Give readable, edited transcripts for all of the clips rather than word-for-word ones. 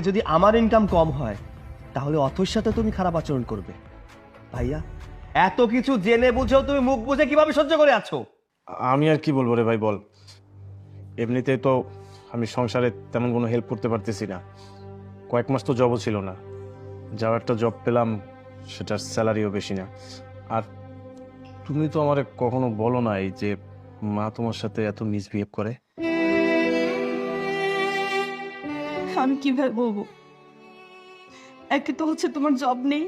যদি আমার ইনকাম কম হয় তাহলে অথর সাথে তুমি খারাপ আচরণ করবে। ভাইয়া, এত কিছু জেনে বুঝেও তুমি মুখ বুঝে কিভাবে সহ্য করে আছো? আমি আর কি বলবো রে ভাই, বল। এমনিতে তো আমি সংসারে তেমন কোনো হেল্প করতে পারতেছি না। কয়েক মাস তো জবও ছিল না, যাও একটা জব পেলাম, সেটার স্যালারিও বেশি না। আর তুমি তো আমারে কখনো বলো নাই যে মা তোমার সাথে এত মিসবিহেভ করে। আমি কিভাবে বলবো? একে তো হচ্ছে তোমার জব নেই,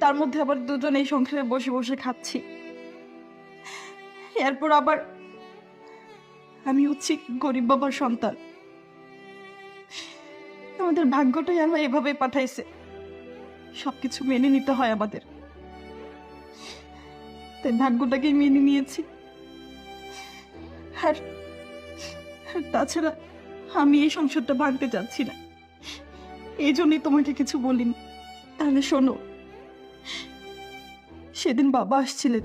তার মধ্যে আবার দুজন এই সংসারে বসে বসে খাচ্ছি। এরপর আবার আমি হচ্ছি গরিব বাবার সন্তান। আমাদের ভাগ্যটাই আল্লাহ এভাবে পাঠাইছে, সবকিছু মেনে নিতে হয় আমাদের। তাই ভাগ্যটাকে মেনে নিয়েছি। আর আর তাছাড়া আমি এই সংসারটা ভাঙতে চাচ্ছি না, এই জন্যই তোমাকে কিছু বলিনি। তাহলে শোনো, সেদিন বাবা আসছিলেন।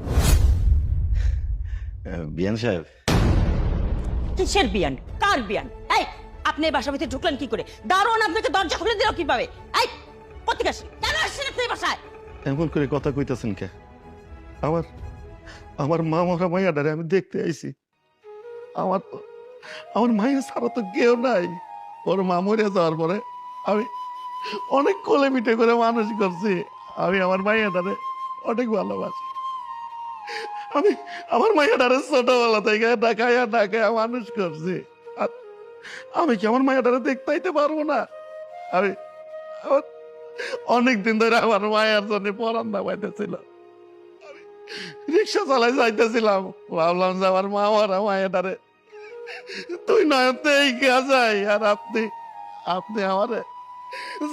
বিয়ান সাহেব, কিসের বিয়ান? কার বিয়ান? এই, আপনি এই বাসার ভিতরে ঢুকলেন কি করে? দারোয়ান আপনাকে দরজা খুলে দিল কিভাবে? এই, কোথেকে আসলেন? কেন আসছেন আপনি এই বাসায়? এমন করে কথা কইতাছেন কে? আমার আমার মা মরা মাইয়াটারে আমি দেখতে আইছি। আমার তো আমার মায়ের ছাড়া তো কেউ নাই। ওর মা মরে যাওয়ার পরে আমি অনেক কোলে পিঠে করে মানুষ করছি। আমি আমার মাইয়াটারে অনেক ভালোবাসি। আমি আমার মাইয়াটারে ছোটবেলা থেকে ডাকাইয়া ডাকাইয়া মানুষ করছি। আর আমি কি আমার মাইয়াটারে দেখতে আইতে পারবো না? আমি আমার অনেকদিন ধরে আমার মায়ের জন্য পরান্না পাইতেছিল। আমি রিক্সা চালাই যাইতেছিলাম, ভাবলাম যে আমার মা মারা মায়েটারে তুই নয়তে এই যাই। আর আপনি আপনি আমারে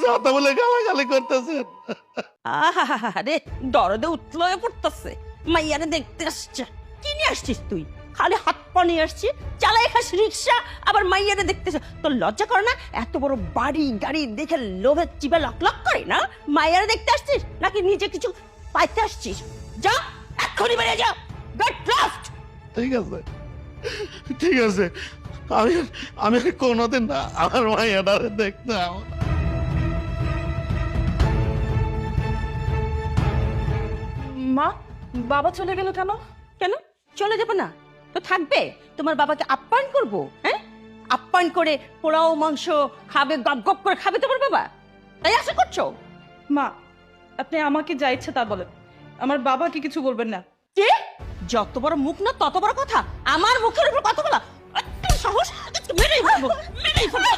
যাতা বলে গালাগালি করতেছেন। আরে দরদে উঠলো হয়ে পড়তেছে। মাইয়ারে দেখতে আসছে। কি নিয়ে আসছিস তুই? খালি হাত পা নিয়ে আসছিস, চালাই খাস রিক্সা, আবার মাইয়ারে দেখতেছ। তোর লজ্জা করে না? এত বড় বাড়ি গাড়ি দেখে লোভে চিবে লক লক করে না? মাইয়ারে দেখতে আসছিস নাকি নিজে কিছু পাইতে আসছিস? যা, এক্ষুনি বেরিয়ে যা। Get lost. ঠিক আছে, ঠিক আছে, আমি আমি আর কোনোদিন না আমার মাইয়াটারে দেখতে আমার। মা, বাবা চলে গেল কেন? কেন চলে যাবো না? তো থাকবে। তোমার বাবাকে আপ্যায়ন করবো, হ্যাঁ? আপ্যায়ন করে পোড়াও মাংস খাবে, গপ গপ করে খাবে তোমার বাবা, তাই আশা করছো? মা, আপনি আমাকে যা ইচ্ছে তা বলেন, আমার বাবাকে কিছু বলবেন না। কে? যত বড় মুখ না তত বড় কথা। আমার মুখের উপর কথা বলা, এত সাহস! আজকে মেরেই ফেলবো, মেরেই ফেলবো।